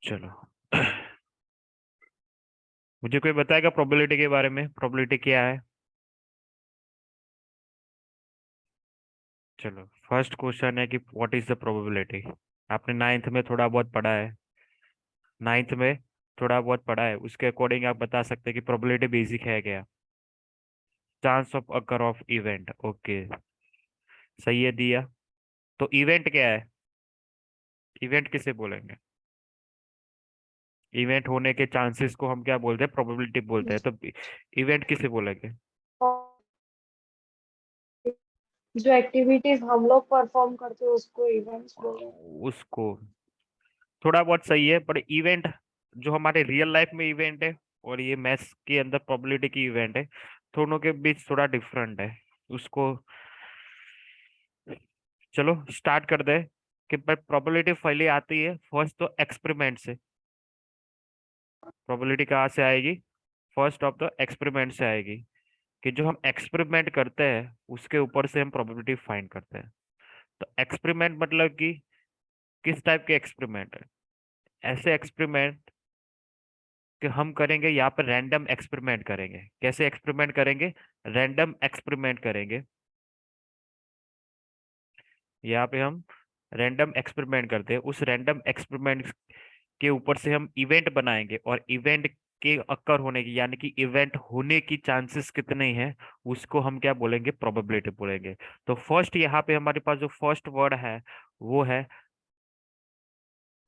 चलो। मुझे कोई बताएगा प्रोबेबिलिटी के बारे में, प्रोबेबिलिटी क्या है? चलो, फर्स्ट क्वेश्चन है कि व्हाट इज द प्रोबेबिलिटी। आपने नाइन्थ में थोड़ा बहुत पढ़ा है। नाइन्थ में थोड़ा बहुत पढ़ा है, उसके अकॉर्डिंग आप बता सकते हैं कि प्रोबेबिलिटी बेसिक है क्या? Chance of occur of event. Okay, सही है, दिया। तो इवेंट क्या है? इवेंट किसे बोलेंगे? इवेंट होने के चांसेस को हम क्या बोलते हैं? प्रोबेबिलिटी बोलते हैं। तो इवेंट किसे बोलेंगे? जो एक्टिविटीज हम लोग परफॉर्म करते हैं उसको इवेंट्स बोलते हैं। उसको थोड़ा बहुत सही है, पर इवेंट जो हमारे रियल लाइफ में इवेंट है और ये मैथ्स के अंदर प्रोबेबिलिटी की इवेंट है, दोनों के बीच थोड़ा डिफरेंट है। उसको चलो स्टार्ट कर दे कि प्रोबेबिलिटी पहले आती है फर्स्ट तो एक्सपेरिमेंट से। प्रोबेबिलिटी कहाँ से आएगी? फर्स्ट ऑफ द एक्सपेरिमेंट से आएगी, कि जो हम एक्सपेरिमेंट करते हैं उसके ऊपर से हम प्रोबेबिलिटी फाइंड करते हैं। तो एक्सपेरिमेंट मतलब कि किस टाइप के एक्सपेरिमेंट है? ऐसे एक्सपेरिमेंट कि हम करेंगे यहाँ पर रैंडम एक्सपेरिमेंट करेंगे। कैसे एक्सपेरिमेंट करेंगे? रैंडम एक्सपेरिमेंट करेंगे। यहाँ पे हम रैंडम एक्सपेरिमेंट करते हैं, उस रैंडम एक्सपेरिमेंट के ऊपर से हम इवेंट बनाएंगे, और इवेंट के अक्कर होने की यानी कि इवेंट होने की चांसेस कितने हैं, उसको हम क्या बोलेंगे? प्रोबेबिलिटी बोलेंगे। तो फर्स्ट यहाँ पे हमारे पास जो फर्स्ट वर्ड है वो है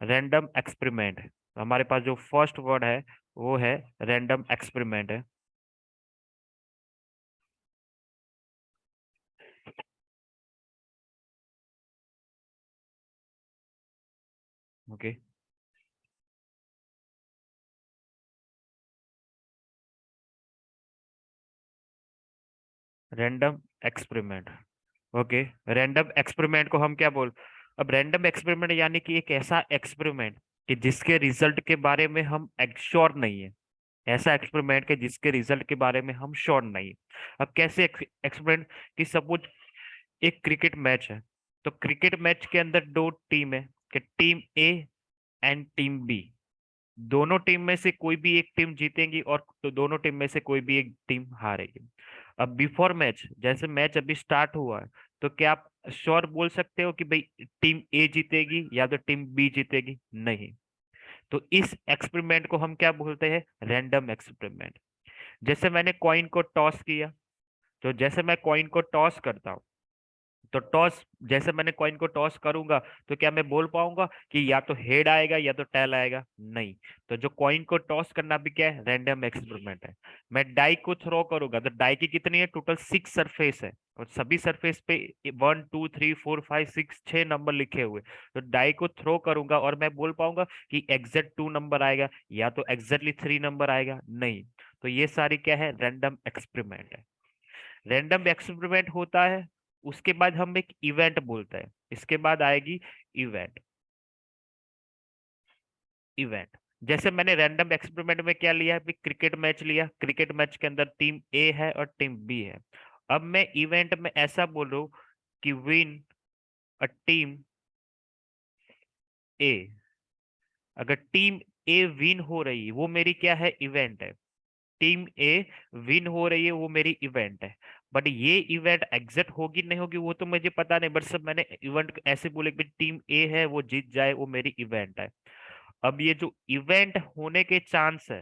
रैंडम एक्सपेरिमेंट। हमारे पास जो फर्स्ट वर्ड है वो है रैंडम एक्सपेरिमेंट है। Okay, random experiment. Okay, random experiment को हम क्या बोल अब रैंडम एक्सपेरिमेंट यानी कि एक ऐसा एक्सपेरिमेंट कि जिसके रिजल्ट के बारे में हम श्योर नहीं है। ऐसा एक्सपेरिमेंट के जिसके रिजल्ट के बारे में हम श्योर नहीं है। अब कैसे एक्सपेरिमेंट? कि सपोज एक क्रिकेट मैच है, तो क्रिकेट मैच के अंदर दो टीम है, कि team A and team B. दोनों टीम में से कोई भी एक टीम जीतेगी और तो दोनों टीम में से कोई भी एक टीम हारेगी। अब बिफोर मैच, जैसे मैच अभी स्टार्ट हुआ है, तो क्या आप श्योर बोल सकते हो कि भाई टीम ए जीतेगी या तो टीम बी जीतेगी? नहीं। तो इस एक्सपेरिमेंट को हम क्या बोलते हैं? Random experiment. जैसे मैंने कॉइन को टॉस किया, तो जैसे मैं कॉइन को टॉस करता हूँ, तो टॉस जैसे मैंने कॉइन को टॉस करूंगा, तो क्या मैं बोल पाऊंगा कि या तो हेड आएगा या तो टेल आएगा? नहीं। तो जो कॉइन को टॉस करना भी क्या है? रैंडम एक्सपेरिमेंट है। मैं डाई को थ्रो करूंगा, तो डाई की कितनी है? टोटल 6 सरफेस है, और सभी सरफेस पे 1 2 3 4 5 6 6 नंबर लिखे हुए। तो डाई को थ्रो करूंगा और मैं बोल पाऊंगा कि एग्जैक्ट 2 नंबर आएगा या तो एग्जैक्टली 3 नंबर आएगा? नहीं। तो ये सारी क्या है? रैंडम एक्सपेरिमेंट है। रैंडम एक्सपेरिमेंट होता है, उसके बाद हम एक इवेंट बोलते हैं। इसके बाद आएगी इवेंट। इवेंट जैसे मैंने रैंडम एक्सपेरिमेंट में क्या लिया है? क्रिकेट मैच लिया, क्रिकेट मैच के अंदर टीम ए है और टीम बी है। अब मैं इवेंट में ऐसा बोलूं कि विन अ टीम ए। अगर टीम ए विन हो रही है, वो मेरी क्या है? इवेंट है। टीम ए विन हो रही है, वो मेरी इवेंट है। बट ये इवेंट एग्जैक्ट होगी नहीं होगी वो तो मुझे पता नहीं, बट सब मैंने इवेंट ऐसे बोले कि टीम ए है वो जीत जाए, वो मेरी इवेंट है। अब ये जो इवेंट होने के चांस है,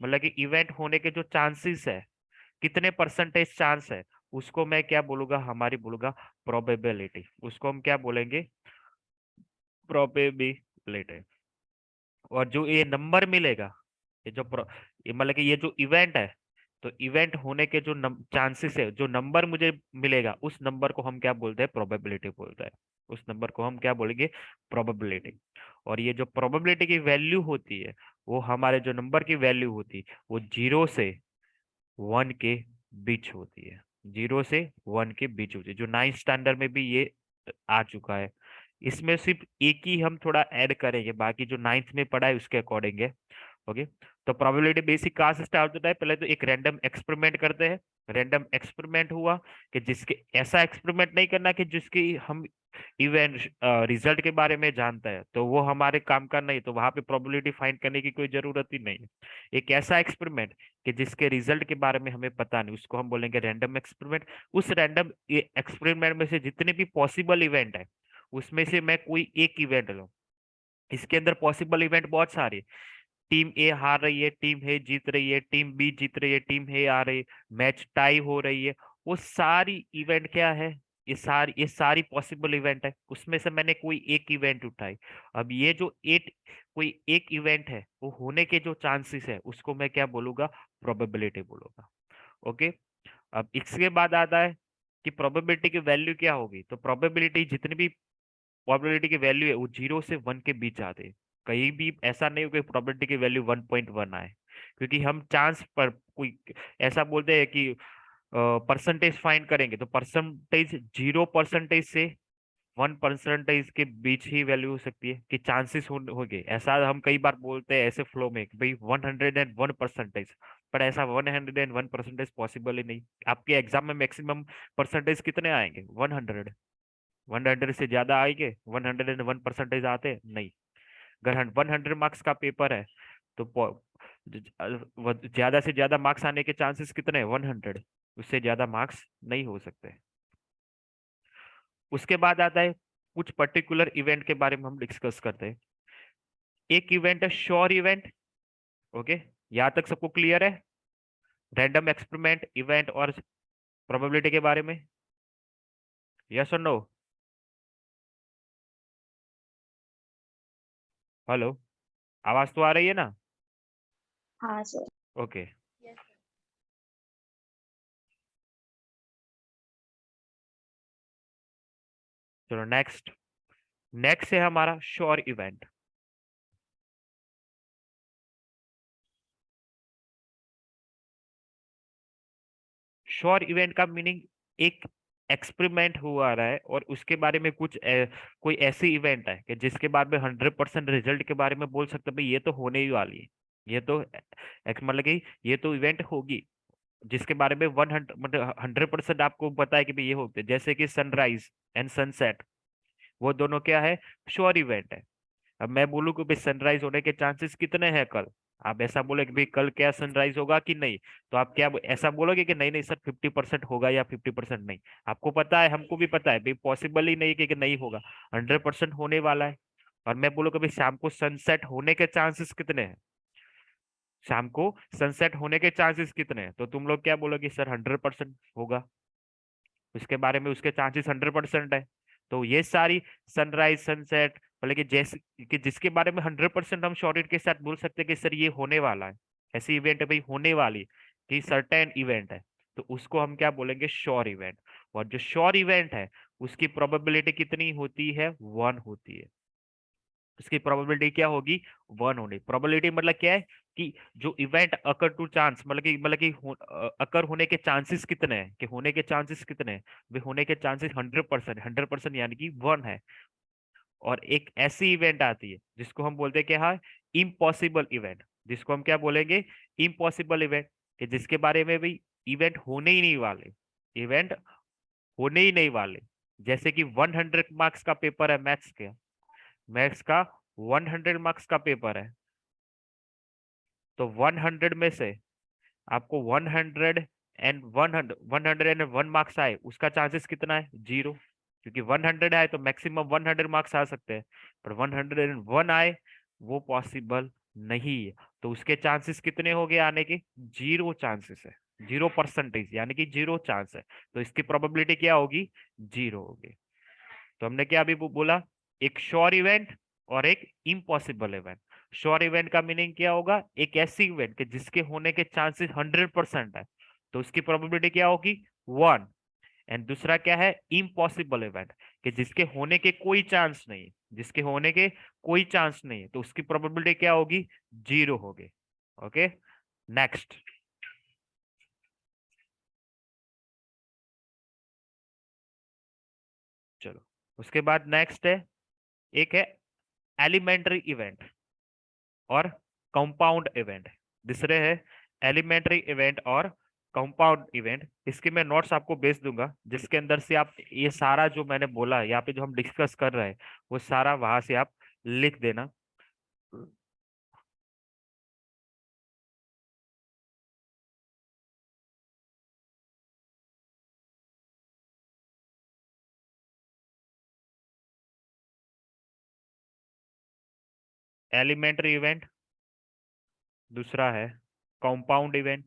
मतलब कि इवेंट होने के जो चांसेस है, कितने परसेंटेज चांस है, उसको मैं क्या बोलूंगा? हमारी बोलूंगा प्रोबेबिलिटी। उसको हम क्या बोलेंगे? प्रोबेबिलिटी। और जो ये नंबर मिलेगा, ये जो ये मतलब कि ये जो इवेंट है, तो इवेंट होने के जो चांसेस है, जो नंबर मुझे मिलेगा, उस नंबर को हम क्या बोलते हैं? प्रोबेबिलिटी बोलते हैं। उस नंबर को हम क्या बोलेंगे? प्रोबेबिलिटी। और ये जो प्रोबेबिलिटी की वैल्यू होती है, वो हमारे जो नंबर की वैल्यू होती है वो 0 से 1 के बीच होती है। 0 से 1 के बीच होती है, जो 9th स्टैंडर्ड में भी ये आ चुका है। इसमें सिर्फ एक ही हम थोड़ा ऐड करेंगे, बाकी जो 9th में पढ़ा है उसके अकॉर्डिंग है। ओके। तो प्रोबेबिलिटी बेसिक कहाँ से स्टार्ट होता है? पहले तो एक रैंडम एक्सपेरिमेंट करते हैं। रैंडम एक्सपेरिमेंट हुआ कि जिसके ऐसा एक्सपेरिमेंट नहीं करना कि जिसकी हम इवेंट रिजल्ट के बारे में जानता है तो वो हमारे काम का नहीं, तो वहां पे प्रोबेबिलिटी फाइंड करने की कोई जरूरत ही नहीं है। एक ऐसा एक्सपेरिमेंट कि जिसके रिजल्ट के बारे में हमें पता नहीं, उसको हम बोलेंगे रैंडम एक्सपेरिमेंट। उस रैंडम एक्सपेरिमेंट में से जितने भी पॉसिबल इवेंट है उसमें से मैं कोई एक इवेंट लूँ। इसके अंदर पॉसिबल इवेंट बहुत सारे, टीम ए हार रही है, टीम ए जीत रही है, टीम बी जीत रही है, टीम ए आ रही है, मैच टाई हो रही है, वो सारी इवेंट क्या है, ये सारी पॉसिबल इवेंट है, उसमें से मैंने कोई एक इवेंट उठाई। अब ये जो एट कोई एक इवेंट है वो होने के जो चांसेस है उसको मैं क्या बोलूंगा, प्रोबेबिलिटी बोलूंगा। ओके। अब इसके बाद आता है कि प्रोबेबिलिटी की वैल्यू क्या होगी, तो प्रोबेबिलिटी जितनी भी प्रोबेबिलिटी की वैल्यू है वो 0 से 1 के बीच आते हैं। कहीं भी ऐसा नहीं हो कि प्रोबेबिलिटी की वैल्यू 1.1 आए, क्योंकि हम चांस पर कोई ऐसा बोलते हैं कि परसेंटेज फाइंड करेंगे तो परसेंटेज 0% से 1% के बीच ही वैल्यू हो सकती है, कि चांसेस होंगे। ऐसा हम कई बार बोलते हैं ऐसे फ्लो में कि भाई 101%, पर ऐसा 101% पॉसिबल ही नहीं। आपके एग्जाम में मैक्सिमम परसेंटेज कितने आएंगे, 100? 100 से ज्यादा आएंगे? 101% आते हैं? नहीं। अगर 100 मार्क्स का पेपर है तो ज्यादा से ज्यादा मार्क्स आने के चांसेस कितने हैं, 100। उससे ज्यादा मार्क्स नहीं हो सकते। उसके बाद आता है कुछ पर्टिकुलर इवेंट के बारे में हम डिस्कस करते हैं। एक इवेंट है श्योर इवेंट। ओके, यहाँ तक सबको क्लियर है? रैंडम एक्सपेरिमेंट, इवेंट और प्रोबेबिलिटी के बारे में, यस और नो? हेलो, आवाज तो आ रही है ना? हाँ सर। ओके। Yes sir. चलो नेक्स्ट। नेक्स्ट है हमारा श्योर इवेंट। श्योर इवेंट का मीनिंग एक एक्सपेरिमेंट हुआ रहा है और उसके बारे में कोई ऐसी इवेंट है कि जिसके बारे में 100% रिजल्ट के बारे में बोल सकते हैं भाई ये तो होने ही वाली है, ये तो मतलब कि ये तो इवेंट होगी, जिसके बारे में 100 मतलब 100% आपको पता है कि भाई ये होते हैं। जैसे कि सनराइज एंड सनसेट, वो दोनों क्या है, श्योर इवेंट है। अब मैं बोलूँ कि भाई सनराइज होने के चांसेस कितने हैं कल, आप ऐसा बोले कि भाई कल क्या सनराइज होगा कि नहीं, तो आप क्या ऐसा बोलोगे कि नहीं नहीं सर 50% होगा या 50% नहीं? आपको पता है, हमको भी पता है भाई पॉसिबल ही नहीं कि नहीं होगा, 100% होने वाला है। और मैं बोलूँ कि भाई शाम को सनसेट होने के चांसेस कितने हैं, शाम को सनसेट होने के चांसेस कितने हैं, तो तुम लोग क्या बोलोगे, सर 100% होगा, उसके बारे में उसके चांसेस 100% है। तो ये सारी सनराइज सनसेट मतलब कि जैसे कि जिसके बारे में 100% हम श्योरिटी के साथ बोल सकते हैं कि सर ये होने वाला है, ऐसी इवेंट है भाई होने वाली, कि सर्टेन इवेंट है, तो उसको हम क्या बोलेंगे, श्योर इवेंट। और जो श्योर इवेंट है उसकी प्रोबेबिलिटी कितनी होती है, 1 होती है। उसकी प्रोबेबिलिटी क्या होगी, 1 होनी। प्रोबेबिलिटी मतलब क्या है कि जो इवेंट अकर टू चांस मतलब कि अकर होने के चांसेस कितने हैं, कि होने के चांसेस कितने हैं, वे होने के चांसेस 100%, 100% यानी कि 1 है। और एक ऐसी इवेंट आती है जिसको हम बोलते हैं कि हाँ, इम्पॉसिबल इवेंट, जिसको हम क्या बोलेंगे, इम्पॉसिबल इवेंट, कि जिसके बारे में भी इवेंट होने ही नहीं वाले, इवेंट होने ही नहीं वाले। जैसे कि 100 मार्क्स का पेपर है मैथ्स का 100 मार्क्स का पेपर है, तो 100 में से आपको 101 मार्क्स आए, उसका चांसेस कितना है, 0। क्योंकि 100 आए तो मैक्सिमम 100 मार्क्स आ सकते हैं, पर 101 आए वो पॉसिबल नहीं है। तो उसके चांसेस कितने हो गए आने के, 0 चांसेस है, 0% यानी कि 0 चांस है। तो इसकी प्रोबेबिलिटी क्या होगी, 0 होगी। तो हमने क्या अभी बोला, एक श्योर इवेंट और एक इम्पॉसिबल इवेंट। श्योर इवेंट का मीनिंग क्या होगा, एक ऐसी इवेंट के जिसके होने के चांसेस 100% है, तो उसकी प्रोबेबिलिटी क्या होगी, 1। एंड दूसरा क्या है, इम्पॉसिबल इवेंट, कि जिसके होने के कोई चांस नहीं है, जिसके होने के कोई चांस नहीं है, तो उसकी प्रोबेबिलिटी क्या होगी, 0 होगी। Okay, next. चलो, उसके बाद नेक्स्ट है, एक है एलिमेंट्री इवेंट और कंपाउंड इवेंट। दूसरे है एलिमेंट्री इवेंट और कंपाउंड इवेंट, इसके मैं नोट्स आपको भेज दूंगा, जिसके अंदर से आप ये सारा जो मैंने बोला है यहाँ पे जो हम डिस्कस कर रहे हैं वो सारा वहां से आप लिख देना। एलिमेंट्री इवेंट, दूसरा है कंपाउंड इवेंट,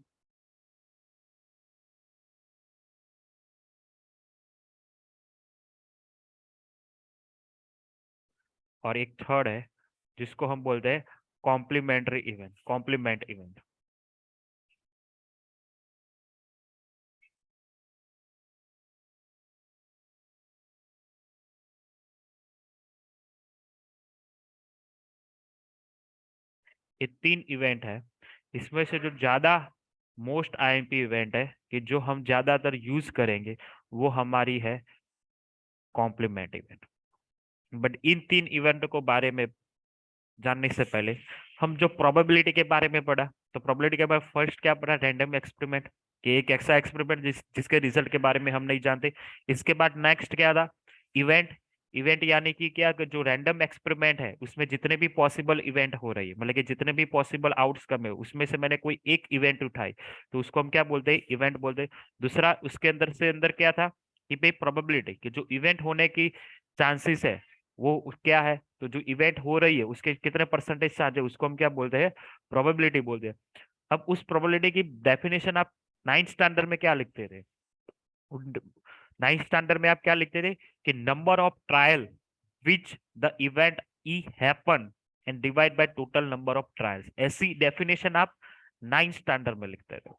और एक थर्ड है जिसको हम बोलते हैं कॉम्प्लीमेंट्री इवेंट, कॉम्प्लीमेंट इवेंट। ये तीन इवेंट है, इसमें से जो ज्यादा मोस्ट आईएमपी इवेंट है कि जो हम ज्यादातर यूज करेंगे वो हमारी है कॉम्प्लीमेंट इवेंट। बट इन तीन इवेंट को बारे में जानने से पहले हम जो प्रोबेबिलिटी के बारे में पढ़ा, तो प्रोबेबिलिटी के बारे में फर्स्ट क्या पढ़ा, रैंडम एक्सपेरिमेंट, कि एक ऐसा एक्सपेरिमेंट जिसके रिजल्ट के बारे में हम नहीं जानते। इसके बाद नेक्स्ट क्या था, इवेंट। इवेंट यानी कि क्या, कि जो रैंडम एक्सपेरिमेंट है उसमें जितने भी पॉसिबल इवेंट हो रही है, मतलब कि जितने भी पॉसिबल आउटकम है उसमें से मैंने कोई एक इवेंट उठाई, तो उसको हम क्या बोलते हैं, इवेंट बोलते हैं। दूसरा उसके अंदर से अंदर क्या था कि भाई प्रोबेबिलिटी, कि जो इवेंट होने की चांसेस है वो क्या है, तो जो इवेंट हो रही है उसके कितने परसेंटेज चांस है उसको हम क्या बोलते हैं, प्रोबेबिलिटी बोलते हैं। अब उस प्रोबेबिलिटी की डेफिनेशन आप नाइन्थ स्टैंडर्ड में क्या लिखते थे, नाइन्थ स्टैंडर्ड में आप क्या लिखते थे कि number of trial which the event E happen and divide by total number of trials, ऐसी डेफिनेशन आप नाइन्थ स्टैंडर्ड में लिखते थे।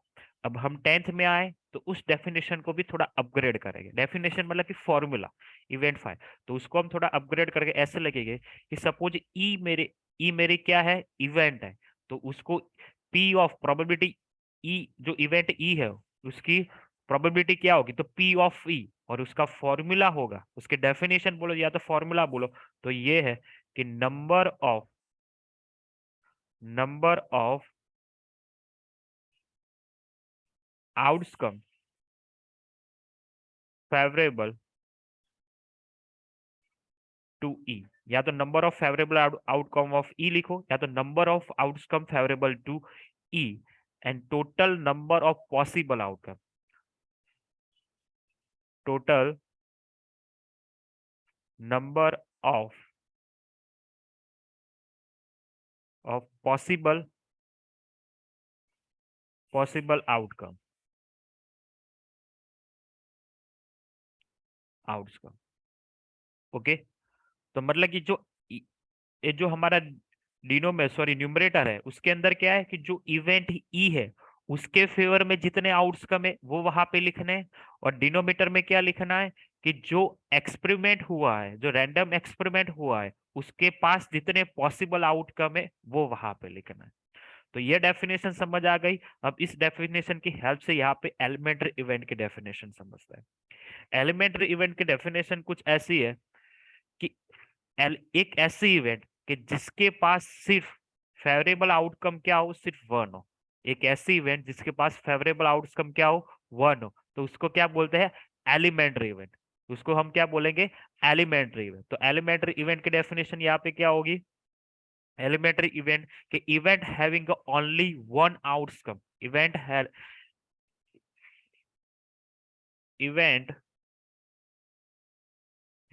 अब हम टेंथ में आए तो उस डेफिनेशन को भी थोड़ा अपग्रेड करेंगे, डेफिनेशन मतलब कि फॉर्मूला इवेंट फाइल, तो उसको हम थोड़ा अपग्रेड करके ऐसे लिखेंगे कि सपोज ई मेरे क्या है, इवेंट है, तो उसको पी ऑफ प्रोबेबिलिटी ई, जो इवेंट ई है उसकी प्रोबेबिलिटी क्या होगी, तो पी ऑफ ई, और उसका फॉर्मूला होगा, उसके डेफिनेशन बोलो या तो फॉर्मूला बोलो, तो ये है कि number of outcome favourable to E, या तो number of favourable outcome of E लिखो, या तो number of outcome favourable to E, and total number of possible outcome, total number of possible outcome. Okay, तो मतलब कि ये जो हमारा न्यूमरेटर है उसके अंदर क्या है कि जो इवेंट ई है उसके फेवर में जितने आउटकम है वो वहां पे लिखने हैं, और डिनोमिनेटर में क्या लिखना है कि जो एक्सपेरिमेंट हुआ है, जो रैंडम एक्सपेरिमेंट हुआ है उसके पास जितने पॉसिबल आउटकम है वो वहां पे लिखना है। तो ये डेफिनेशन समझ आ गई। अब इस डेफिनेशन की हेल्प से यहाँ पे एलिमेंट्री इवेंट की डेफिनेशन समझते हैं। एलिमेंट्री इवेंट की डेफिनेशन कुछ ऐसी है कि एक ऐसी इवेंट कि जिसके पास सिर्फ फेवरेबल आउटकम क्या हो, सिर्फ वन हो, एक ऐसी इवेंट जिसके पास फेवरेबल आउटकम क्या हो, वन हो, तो उसको क्या बोलते हैं, एलिमेंट्री इवेंट। उसको हम क्या बोलेंगे, एलिमेंट्री इवेंट। तो एलिमेंट्री इवेंट की डेफिनेशन यहाँ पे क्या होगी, एलिमेंट्री इवेंट के event having only one outcome, event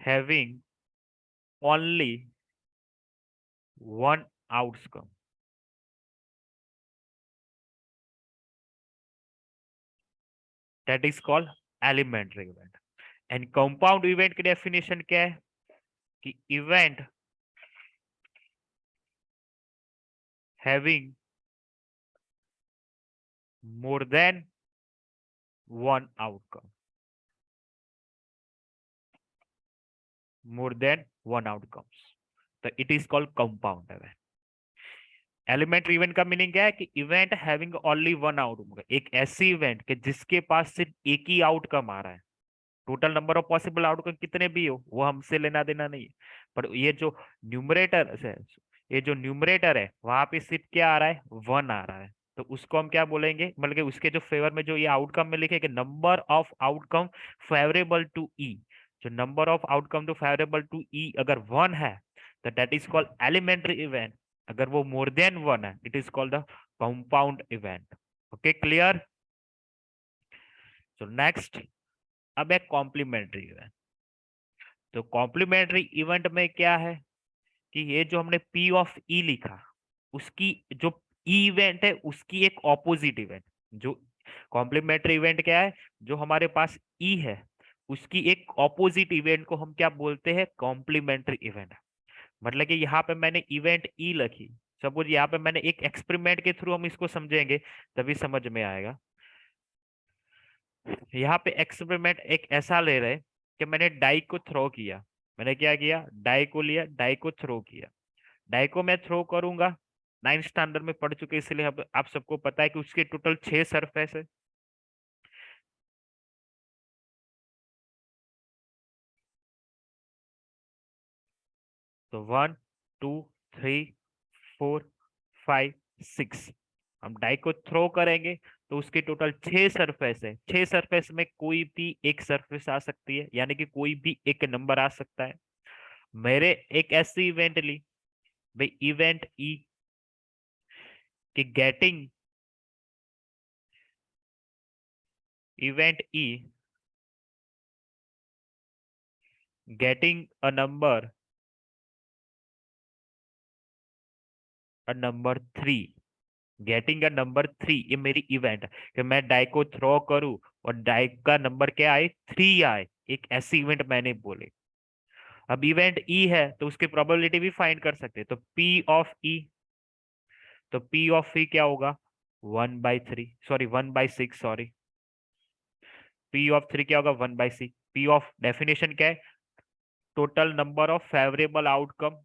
having only one outcome, that is called elementary event. And compound event की डेफिनेशन क्या है कि event having more than one outcome, more than one outcomes, तो it is called compound event. Elementary event का meaning क्या है कि event having only one outcome, एक ऐसी इवेंट के जिसके पास सिर्फ एक ही आउटकम आ रहा है, total number of possible outcome कितने भी हो वो हमसे लेना देना नहीं है, पर ये जो न्यूमरेटर है वहां पे सिर्फ क्या आ रहा है, वन आ रहा है। तो उसको हम क्या बोलेंगे, मतलब कि उसके जो फेवर में जो ये आउटकम में लिखे कि number of outcome favourable to E, जो number of outcome to favourable to E अगर 1 है तो that is called elementary event. अगर वो मोर देन 1 है it is called the compound event. Okay clear. So next, अब एक कॉम्प्लीमेंट्री इवेंट। तो कॉम्प्लीमेंट्री इवेंट में क्या है कि ये जो हमने पी ऑफ ई लिखा, उसकी जो ई इवेंट है उसकी एक ऑपोजिट इवेंट, जो कॉम्प्लीमेंट्री इवेंट क्या है, जो हमारे पास ई है उसकी एक ऑपोजिट इवेंट को हम क्या बोलते हैं, कॉम्प्लीमेंट्री इवेंट। मतलब कि यहाँ पे मैंने इवेंट ई लिखी, सपोज यहाँ पे मैंने एक एक्सपेरिमेंट के थ्रू हम इसको समझेंगे तभी समझ में आएगा। यहाँ पे एक्सपेरिमेंट एक ऐसा ले रहे कि मैंने डाई को थ्रो किया, मैंने क्या किया, डाई को लिया, डाई को थ्रो किया। डाई को मैं थ्रो करूंगा, 9th स्टैंडर्ड में पढ़ चुके इसलिए अब आप सबको पता है कि उसके टोटल 6 सरफेस है। तो 1 2 3 4 5 6 हम डाई को थ्रो करेंगे तो उसके टोटल 6 सरफेस है। 6 सरफेस में कोई भी एक सरफेस आ सकती है, यानी कि कोई भी एक नंबर आ सकता है। मेरे एक ऐसी इवेंट ली भाई, इवेंट ई, कि getting event E getting a number 3, getting a number 3 ये मेरी इवेंट है कि मैं डाई को थ्रो करूं और डाई का नंबर क्या आए, 3 आए। एक ऐसी इवेंट मैंने बोले। अब इवेंट ई है तो उसकी प्रोबेबिलिटी भी फाइंड कर सकते हैं। तो पी ऑफ ई, तो पी ऑफ ई क्या होगा, 1/3, सॉरी 1/6, सॉरी पी ऑफ 3 क्या होगा, 1/6। पी ऑफ डेफिनेशन क्या है, total number of favourable outcome.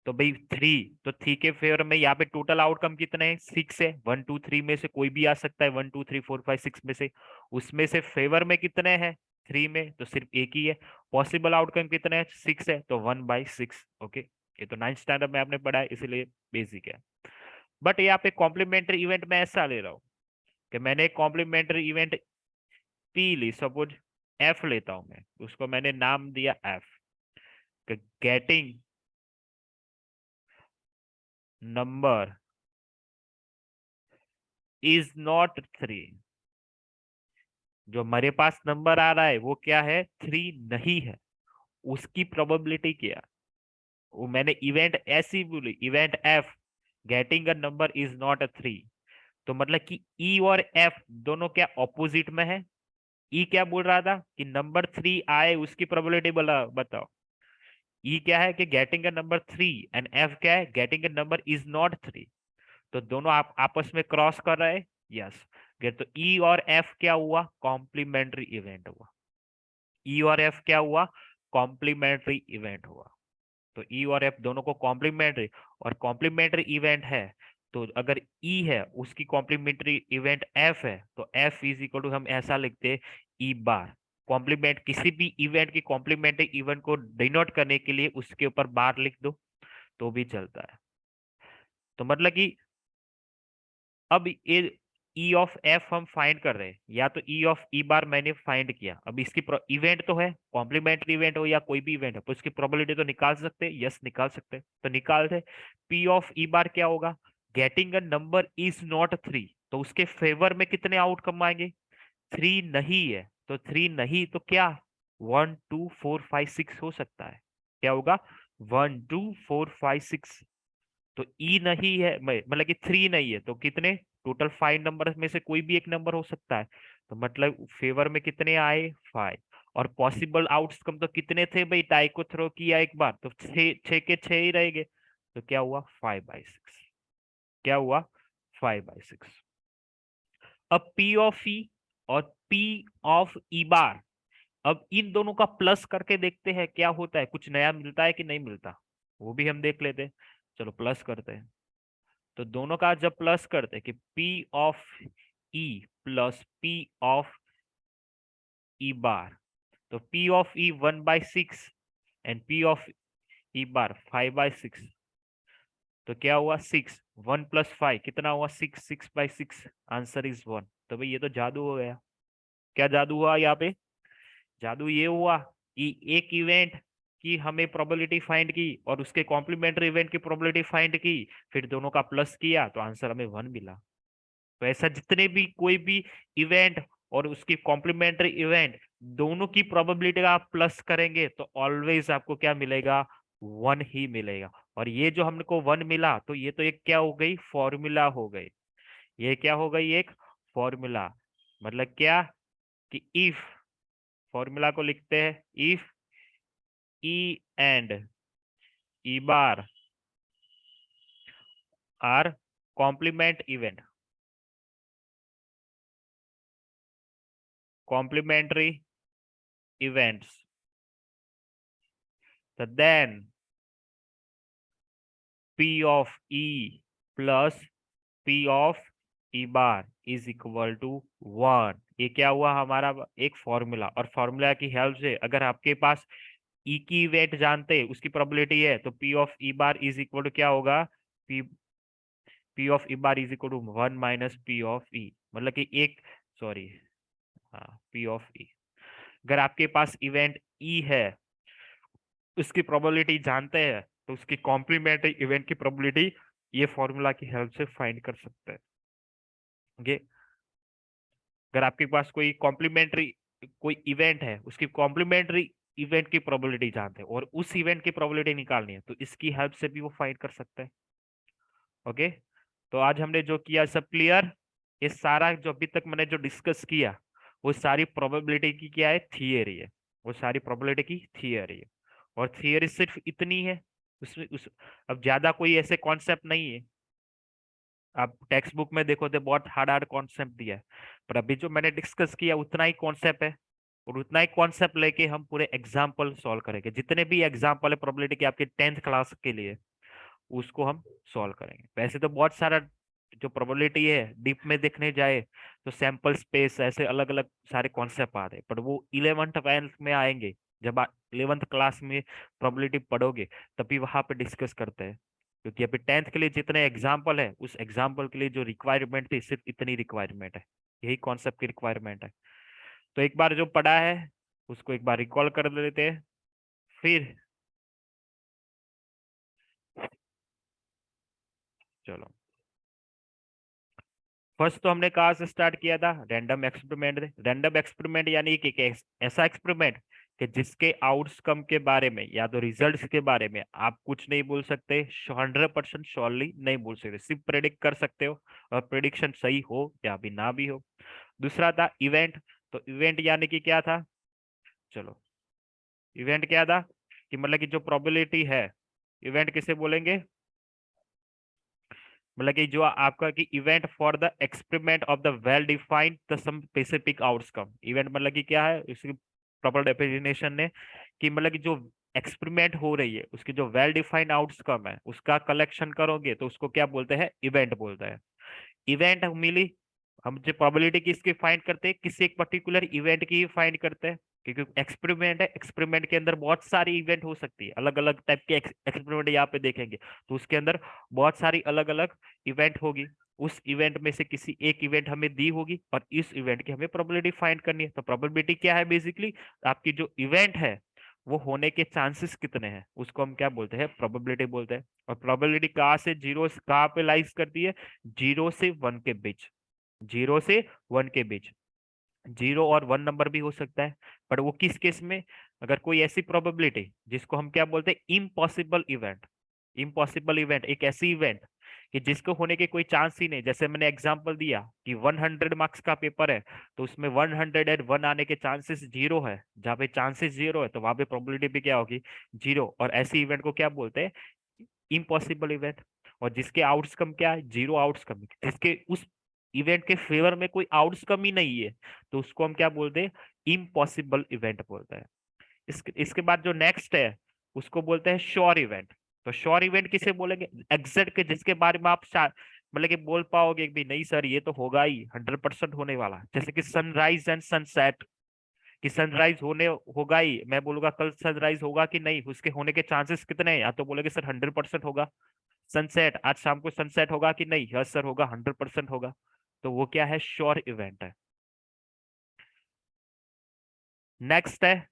तो भाई 3, तो 3 के फेवर में यहाँ पे टोटल आउटकम कितने हैं, 6 है। 1 2 3 में से कोई भी आ सकता है, 1 2 3 4 5 6 में से। उसमें से फेवर में कितने हैं, 3 में तो सिर्फ एक ही है। पॉसिबल आउटकम कितने हैं, 6 है, तो 1/6। ओके, ये तो 9th स्टैंडर्ड में आपने पढ़ा है इसलिए बेसिक है। बट यहाँ पे कॉम्प्लीमेंट्री इवेंट में ऐसा ले रहा हूँ कि मैंने एक कॉम्प्लीमेंट्री इवेंट पी ली, सपोज एफ लेता हूं मैं, उसको मैंने नाम दिया F, getting number is not 3। जो हमारे पास नंबर आ रहा है वो क्या है, 3 नहीं है। उसकी प्रोबेबिलिटी क्या, वो मैंने इवेंट ऐसी बोली, event F getting a number is not a 3। तो मतलब कि ई और एफ दोनों क्या ऑपोजिट में है। ई क्या बोल रहा था कि नंबर 3 आए, उसकी प्रोबेबिलिटी बोला बताओ। ई क्या है कि getting a number 3, and F क्या है, getting a number is not 3। तो दोनों आप आपस में क्रॉस कर रहे हैं, यस। तो ई और एफ क्या हुआ, कॉम्प्लीमेंट्री इवेंट हुआ। ई और एफ क्या हुआ, कॉम्प्लीमेंट्री इवेंट हुआ। तो ई और एफ दोनों को कॉम्प्लीमेंट्री, और कॉम्प्लीमेंट्री इवेंट है तो अगर ई है उसकी कॉम्प्लीमेंट्री इवेंट एफ है तो एफ इज इक्वल टू हम ऐसा लिखते हैं, ई बार। कॉम्प्लीमेंट किसी भी इवेंट की कॉम्प्लीमेंट्री इवेंट को डिनोट करने के लिए उसके ऊपर बार लिख दो तो भी चलता है। तो मतलब कि अब ये ई ऑफ एफ हम फाइंड कर रहे हैं, या तो ई ऑफ ई बार मैंने फाइंड किया। अब इसकी इवेंट तो है, कॉम्प्लीमेंट्री इवेंट हो या कोई भी इवेंट है, तो इसकी प्रोबेबिलिटी तो निकाल सकते हैं, यस निकाल सकते हैं, तो निकालते। पी ऑफ ई बार क्या होगा, getting a number is not 3, तो उसके फेवर में कितने आउटकम आएंगे, 3 नहीं है। तो 3 नहीं तो क्या, 1 2 4 5 6 हो सकता है। क्या होगा, 1 2 4 5 6। तो ई नहीं है, मतलब कि 3 नहीं है तो कितने, टोटल 5 नंबर में से कोई भी एक नंबर हो सकता है। तो मतलब फेवर में कितने आए, 5। और पॉसिबल आउटकम तो कितने थे भाई, टाई को थ्रो किया एक बार तो 6 के 6 ही रहेंगे। तो क्या हुआ, 5/6। क्या हुआ, 5/6। अब पी ऑफ ई और पी ऑफ ई बार, अब इन दोनों का प्लस करके देखते हैं क्या होता है, कुछ नया मिलता है कि नहीं मिलता, वो भी हम देख लेते हैं। चलो प्लस करते हैं। तो दोनों का जब प्लस करते हैं कि P of E plus P of E बार, तो P of E 1/6 and P of E बार 5/6। तो क्या हुआ, 6 1 + 5 कितना हुआ 6, 6/6, आंसर इज 1। तो भाई ये तो जादू हो गया। क्या जादू हुआ यहाँ पे? जादू ये हुआ कि एक इवेंट की हमें प्रोबेबिलिटी फाइंड की और उसके कॉम्प्लीमेंट्री इवेंट की प्रोबेबिलिटी फाइंड की, फिर दोनों का प्लस किया तो आंसर हमें 1 मिला। तो ऐसा जितने भी कोई भी इवेंट और उसकी कॉम्प्लीमेंट्री इवेंट दोनों की प्रोबेबिलिटी का आप प्लस करेंगे तो ऑलवेज आपको क्या मिलेगा? 1 ही मिलेगा। और ये जो हमको 1 मिला तो ये तो एक क्या हो गई? फॉर्मूला हो गई। ये क्या हो गई? एक फॉर्मूला। मतलब क्या? कि इफ, फॉर्मूला को लिखते हैं, if E and E bar are complement event, complementary events, so then P of E plus P of E bar is equal to 1। ये क्या हुआ? हमारा एक फॉर्मूला। और फॉर्मूला की हेल्प से अगर आपके पास E की इवेंट जानते हैं, उसकी प्रोबेबिलिटी है, तो P of E bar is equal to क्या होगा? P P of E bar is equal to 1 minus P of E। मतलब कि एक, सॉरी, हाँ, P of E। अगर आपके पास इवेंट E है, उसकी प्रोबेबिलिटी जानते हैं, तो उसकी कॉम्प्लीमेंट्री इवेंट की प्रोबेबिलिटी ये फॉर्मूला की हेल्प से फाइंड कर सकते हैं। ओके, अगर आपके पास कोई कॉम्प्लीमेंट्री कोई इवेंट है, उसकी कॉम्प्लीमेंट्री इवेंट की प्रोबेबिलिटी जानते हैं और उस इवेंट की प्रोबेबिलिटी निकालनी है, तो इसकी हेल्प से भी वो फाइंड कर सकते हैं। ओके, तो आज हमने जो किया सब क्लियर? ये सारा जो अभी तक मैंने जो डिस्कस किया वो सारी प्रोबेबिलिटी की क्या है? थियरी है। वो सारी प्रोबेबिलिटी की थियरी है। और थियरी सिर्फ इतनी है, उसमें उस अब ज्यादा कोई ऐसे कॉन्सेप्ट नहीं है। आप टेक्स्ट बुक में देखो तो बहुत हार्ड हार्ड कॉन्सेप्ट दिया है, पर अभी जो मैंने डिस्कस किया उतना ही कॉन्सेप्ट है। और उतना ही कॉन्सेप्ट लेके हम पूरे एग्जाम्पल सॉल्व करेंगे। जितने भी एग्जाम्पल है प्रोबेबिलिटी के आपके 10th क्लास के लिए, उसको हम सॉल्व करेंगे। वैसे तो बहुत सारा जो प्रोबेबिलिटी है डीप में देखने जाए तो सैंपल स्पेस ऐसे अलग अलग सारे कॉन्सेप्ट आ रहे हैं, पर वो 11th 12th में आएंगे। जब आप 11th क्लास में प्रोबेबिलिटी पढ़ोगे तभी वहां पे डिस्कस करते हैं। क्योंकि अभी 10th के लिए जितने एग्जाम्पल है, उस एग्जाम्पल के लिए जो रिक्वायरमेंट थी सिर्फ इतनी रिक्वायरमेंट है, यही कॉन्सेप्ट की रिक्वायरमेंट है। तो एक बार जो पढ़ा है उसको एक बार रिकॉल कर लेते हैं। फिर चलो, फर्स्ट तो हमने कहाँ से स्टार्ट किया था? Random experiment. रैंडम एक्सपेरिमेंट यानी कि एक ऐसा एक्सपेरिमेंट कि जिसके आउटकम के बारे में या तो रिजल्ट्स के बारे में आप कुछ नहीं बोल सकते, 100% श्योरली नहीं बोल सकते, सिर्फ प्रेडिक्ट कर सकते हो, और प्रेडिक्शन सही हो या भी ना भी हो। दूसरा था इवेंट। तो इवेंट यानी कि क्या था? चलो, इवेंट क्या था? कि मतलब कि जो प्रोबेबिलिटी है, इवेंट किसे बोलेंगे? मतलब कि जो आपका कि event for the experiment of the well defined the sum specific outcome. Event मतलब कि क्या है, इसकी प्रॉपर डेफिनेशन ने कि मतलब कि जो एक्सपेरिमेंट हो रही है उसकी जो वेल डिफाइंड आउटकम है उसका कलेक्शन करोगे तो उसको क्या बोलते हैं? इवेंट बोलते हैं। इवेंट मिली, हम जो प्रोबेबिलिटी किसकी फाइंड करते हैं? किसी एक पर्टिकुलर इवेंट की ही फाइंड करते हैं। क्योंकि एक्सपेरिमेंट है, एक्सपेरिमेंट के अंदर बहुत सारी इवेंट हो सकती है, अलग अलग टाइप के एक्सपेरिमेंट यहाँ पे देखेंगे तो उसके अंदर बहुत सारी अलग अलग इवेंट होगी। उस इवेंट में से किसी एक इवेंट हमें दी होगी और इस इवेंट की हमें प्रोबेबिलिटी फाइंड करनी है। तो प्रोबेबिलिटी क्या है? बेसिकली आपकी जो इवेंट है वो होने के चांसेस कितने हैं, उसको हम क्या बोलते हैं? प्रोबेबिलिटी बोलते हैं। और प्रोबेबिलिटी कहाँ से जीरो कहाँ पे लाइज करती है? 0 से 1 के बीच। 0 से 1 के बीच। 0 और 1 नंबर भी हो सकता है, पर वो किस केस में? अगर कोई ऐसी प्रोबेबिलिटी जिसको हम क्या बोलते हैं? Impossible event. इम्पॉसिबल इवेंट एक ऐसी इवेंट कि जिसको होने के कोई चांस ही नहीं। जैसे मैंने एग्जांपल दिया कि 100 मार्क्स का पेपर है, तो उसमें 101 आने के चांसेस 0 है। जहाँ पे चांसेस 0 है तो वहां पे प्रोबेबिलिटी भी क्या होगी? 0। और ऐसी इवेंट को क्या बोलते हैं? Impossible event. और जिसके आउटकम क्या है? 0 आउटकम, जिसके उस इवेंट के फेवर में कोई आउटकम ही नहीं है, तो उसको हम क्या बोलते हैं? इम्पॉसिबल इवेंट बोलते हैं। इसके बाद जो नेक्स्ट है उसको बोलते हैं श्योर इवेंट। तो श्योर इवेंट किसे बोलेंगे? एग्जैक्ट के जिसके बारे में आप मतलब कि बोल पाओगे कि नहीं सर ये तो होगा ही, 100% होने वाला। जैसे कि सनराइज एंड सनसेट, कि सनराइज होने होगा ही, मैं बोलूंगा कल सनराइज होगा कि नहीं, उसके होने के चांसेस कितने हैं? या तो बोलेगे सर 100% होगा। सनसेट, आज शाम को सनसेट होगा कि नहीं? यस सर होगा, 100% होगा। तो वो क्या है? श्योर इवेंट है। नेक्स्ट है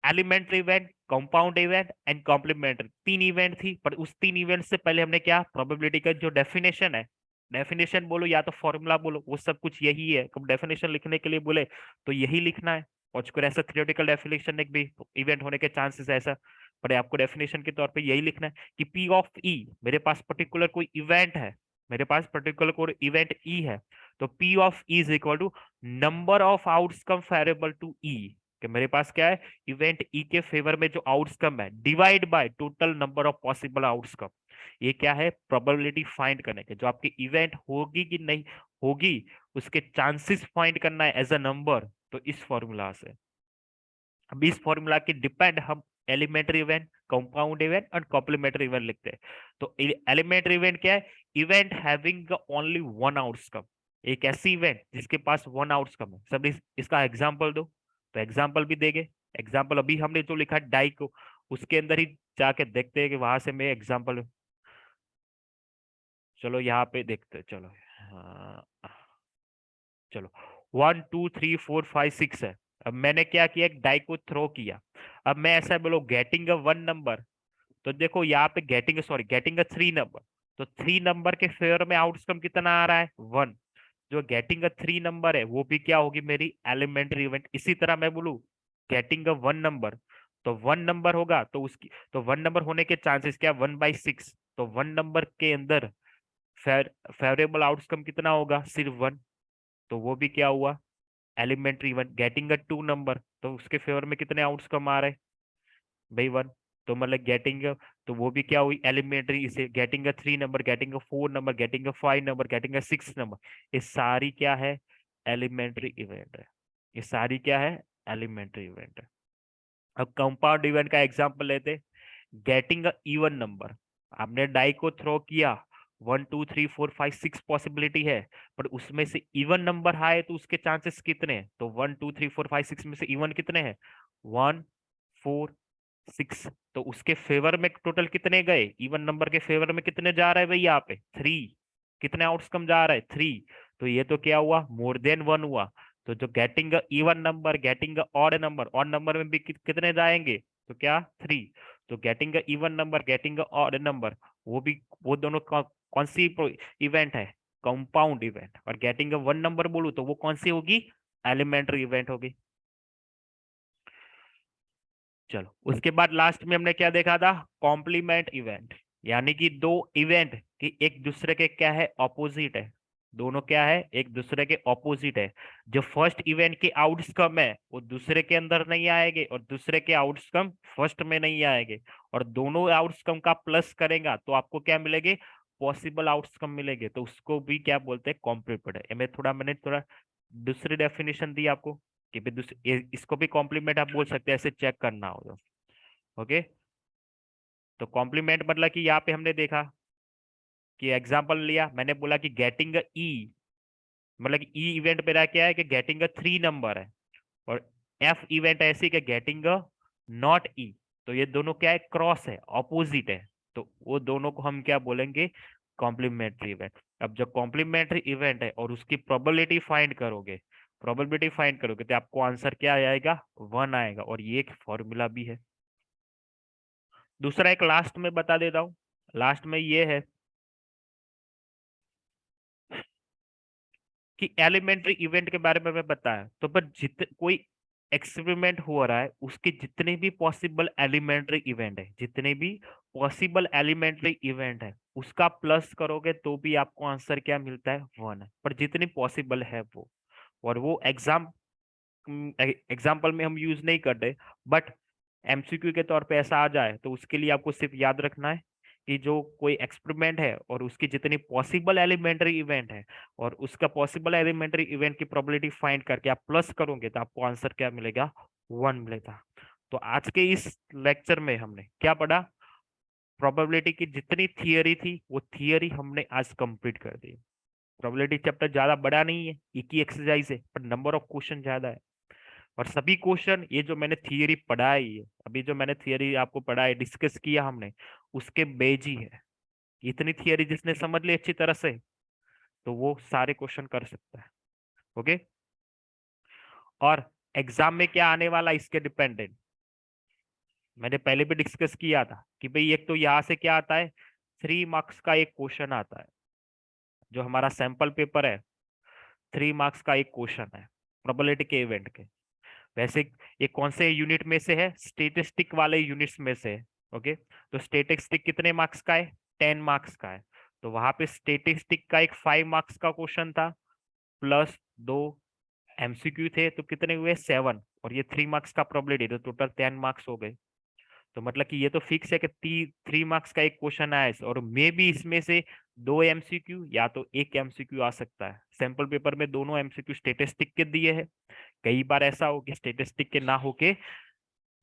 elementary event, compound event and complementary. तीन इवेंट थी, पर उस तीन इवेंट से पहले हमने क्या, प्रोबेबिलिटी का जो डेफिनेशन है, डेफिनेशन बोलो या तो फॉर्मूला बोलो, वो सब कुछ यही है। कब डेफिनेशन लिखने के लिए बोले तो यही लिखना है। और कोई ऐसा थियोरेटिकल डेफिनेशन एक भी इवेंट होने के चांसेस है ऐसा, पर आपको डेफिनेशन के तौर पे यही लिखना है कि पी ऑफ ई, मेरे पास पर्टिकुलर कोई इवेंट है, मेरे पास पर्टिकुलर कोई इवेंट ई है, तो P of E is equal to number of outcome favourable to E, कि मेरे पास क्या है, इवेंट ई के फेवर में जो आउटकम है divide by total number of possible outcome. ये क्या है? प्रोबेबिलिटी फाइंड करने के, जो आपकी इवेंट होगी कि नहीं होगी उसके चांसेस फाइंड करना है एज अ नंबर, तो इस फॉर्मूला से। अब इस फॉर्मूला की डिपेंड हम एलिमेंट्री इवेंट, कंपाउंड इवेंट और कॉम्प्लीमेंट्री इवेंट लिखते हैं। तो एलिमेंट्री इवेंट क्या है? Event having only one outcome, एक ऐसी इवेंट जिसके पास वन आउटकम है। सब इसका एग्जांपल दो, तो एग्जांपल भी देंगे। एग्जांपल अभी हमने जो लिखा डाई को, उसके अंदर ही जाके देखते हैं कि वहां से मैं एग्जांपल, चलो यहाँ पे देखते हैं, चलो हाँ, चलो 1 2 3 4 5 6 है। अब मैंने क्या किया, एक डाई को थ्रो किया। अब मैं ऐसा बोलो गेटिंग अ वन नंबर, तो देखो यहाँ पे गेटिंग अ थ्री नंबर, तो थ्री नंबर के फेवर में आउटकम कितना आ रहा है? वन। जो गेटिंग अ थ्री नंबर है वो भी क्या होगी मेरी एलिमेंट्री इवेंट। इसी तरह मैं बोलूँ गेटिंग अ वन नंबर, तो वन नंबर होगा तो उसकी, तो वन नंबर होने के चांसेस क्या, 1/6, तो वन नंबर के अंदर फेवरेबल आउटकम कितना होगा? सिर्फ वन, तो वो भी क्या हुआ? Elementary event. Getting a two number, तो उसके फेवर में कितने आउटकम आ रहे हैं भाई? वन, तो मतलब गेटिंग, तो वो भी क्या हुई? एलिमेंट्री। इसे getting a three number, getting a four number, getting a five number, getting a six number, ये सारी क्या है? एलिमेंट्री इवेंट है। ये सारी क्या है? एलिमेंट्री इवेंट है। अब कंपाउंड इवेंट का एग्जांपल लेते, गेटिंग अ इवन नंबर। आपने डाई को थ्रो किया, 1 2 3 4 5 6 पॉसिबिलिटी है, पर उसमें से इवन नंबर आए तो उसके चांसेस कितने हैं? तो 1 2 3 4 5 6 में से इवन कितने हैं? 1 4 6। तो उसके फेवर में टोटल कितने गए? इवन नंबर के फेवर में कितने जा रहे हैं भाई? यहाँ पे थ्री। कितने आउटकम जा रहा है? थ्री। तो ये तो क्या हुआ? मोर देन वन हुआ। तो जो getting even number, getting odd number, odd number में भी कितने जाएंगे? तो क्या? थ्री। तो getting even number, getting odd number, वो भी, वो दोनों कौन सी इवेंट है? Compound event. और गेटिंग वन नंबर बोलूं तो वो कौन सी होगी? एलिमेंट्री इवेंट होगी। चलो उसके बाद लास्ट में हमने क्या देखा था? कॉम्प्लीमेंट इवेंट, यानी कि दो इवेंट की एक दूसरे के क्या है? ऑपोजिट है। दोनों क्या है? एक दूसरे के ऑपोजिट है। जो फर्स्ट इवेंट के आउटकम है वो दूसरे के अंदर नहीं आएंगे, और दूसरे के आउटकम फर्स्ट में नहीं आएंगे, और दोनों आउटकम का प्लस करेगा तो आपको क्या मिलेंगे? पॉसिबल आउटकम मिलेंगे। तो उसको भी क्या बोलते हैं? कॉम्प्लीमेंट है। मैंने थोड़ा दूसरी डेफिनेशन दी आपको कि भाई इसको भी कॉम्प्लीमेंट आप बोल सकते हैं, ऐसे चेक करना हो तो। ओके, तो कॉम्प्लीमेंट मतलब कि यहाँ पे हमने देखा कि एग्जांपल लिया, मैंने बोला कि गेटिंग ई, मतलब कि ई इवेंट मेरा क्या है? कि गेटिंग थ्री नंबर है, और एफ इवेंट ऐसी कि गेटिंग नॉट ई। तो ये दोनों क्या है? क्रॉस है, ऑपोजिट है। तो वो दोनों को हम क्या बोलेंगे? Complementary event. अब जो कॉम्प्लीमेंट्री इवेंट है और उसकी प्रोबेबिलिटी फाइंड करोगे, प्रोबेबिलिटी फाइंड करोगे तो आपको आंसर क्या आएगा? वन आएगा। और ये एक फॉर्मूला भी है। दूसरा एक लास्ट में बता देता हूँ, लास्ट में ये है कि एलिमेंट्री इवेंट के बारे में मैं बताया, तो पर कोई एक्सपेरिमेंट हो रहा है उसके जितने भी पॉसिबल एलिमेंट्री इवेंट है, जितने भी पॉसिबल एलिमेंट्री इवेंट है, उसका प्लस करोगे तो भी आपको आंसर क्या मिलता है? वन है। पर जितनी पॉसिबल है वो, और वो एग्जाम्पल में हम यूज नहीं करते, बट एमसीक्यू के तौर पे ऐसा आ जाए तो उसके लिए आपको सिर्फ याद रखना है कि जो कोई एक्सपेरिमेंट है और उसकी जितनी पॉसिबल एलिमेंट्री इवेंट है, और उसका पॉसिबल एलिमेंट्री इवेंट की प्रोबेबिलिटी फाइंड करके आप प्लस करोगे तो आपको आंसर क्या मिलेगा? वन मिलेगा। तो आज के इस लेक्चर में हमने क्या पढ़ा? प्रोबेबिलिटी की जितनी थियरी थी वो थियरी हमने आज कंप्लीट कर दी। प्रोबेबिलिटी चैप्टर ज्यादा बड़ा नहीं है, एक ही एक्सरसाइज है, पर नंबर ऑफ क्वेश्चन ज्यादा है। और सभी क्वेश्चन ये जो मैंने थियरी पढ़ाई है, अभी जो मैंने थियरी आपको पढ़ाई डिस्कस किया हमने, उसके बेस ही है। इतनी थियरी जिसने समझ ली अच्छी तरह से, तो वो सारे क्वेश्चन कर सकता है। ओके, और एग्जाम में क्या आने वाला इसके डिपेंडेंट, मैंने पहले भी डिस्कस किया था कि भाई एक तो यहाँ से क्या आता है, 3 मार्क्स का एक क्वेश्चन आता है, जो हमारा सैंपल पेपर है 3 मार्क्स का एक क्वेश्चन है प्रोबेबिलिटी के इवेंट के। वैसे ये कौन से यूनिट में से है, स्टेटिस्टिक वाले यूनिट्स में से है। ओके, तो स्टेटिस्टिक कितने मार्क्स का है, 10 मार्क्स का है। तो वहां पे स्टेटिस्टिक का एक 5 मार्क्स का क्वेश्चन था, प्लस 2 MCQ थे, तो कितने हुए 7, और ये 3 मार्क्स का प्रोबेबिलिटी, तो टोटल 10 मार्क्स हो गए। तो मतलब कि ये तो फिक्स है कि 3 मार्क्स का एक क्वेश्चन आया और मे बी इसमें से 2 MCQ या तो 1 MCQ आ सकता है। सैंपल पेपर में दोनों MCQ स्टेटिस्टिक के दिए हैं। कई बार ऐसा हो कि स्टेटिस्टिक के ना होके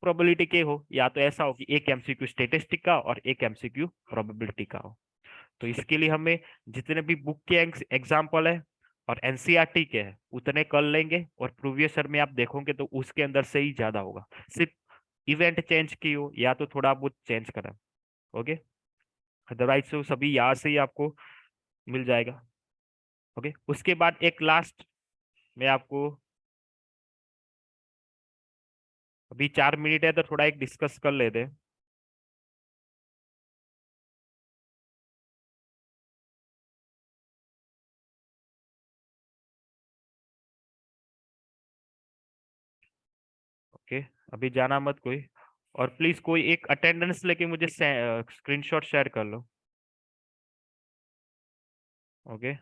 प्रोबेबिलिटी के हो, या तो ऐसा हो कि 1 MCQ स्टेटिस्टिक का और 1 MCQ प्रोबेबिलिटी का हो। तो इसके लिए हमें जितने भी बुक के एग्जाम्पल है और एनसीईआरटी के हैं उतने कर लेंगे, और प्रीवियस ईयर में आप देखोगे तो उसके अंदर से ही ज्यादा होगा। सिर्फ इवेंट चेंज की हो या तो थोड़ा बहुत चेंज करा। ओके, अदरवाइज तो सभी यहाँ से ही आपको मिल जाएगा। ओके, उसके बाद एक लास्ट में आपको, अभी 4 मिनट है तो थोड़ा एक डिस्कस कर लेते हैं। ओके, अभी जाना मत कोई, और प्लीज कोई एक अटेंडेंस लेके मुझे स्क्रीनशॉट शेयर कर लो। Okay,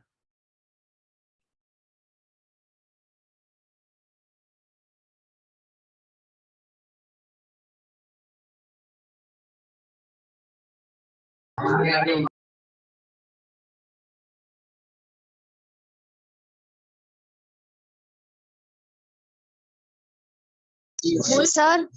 sir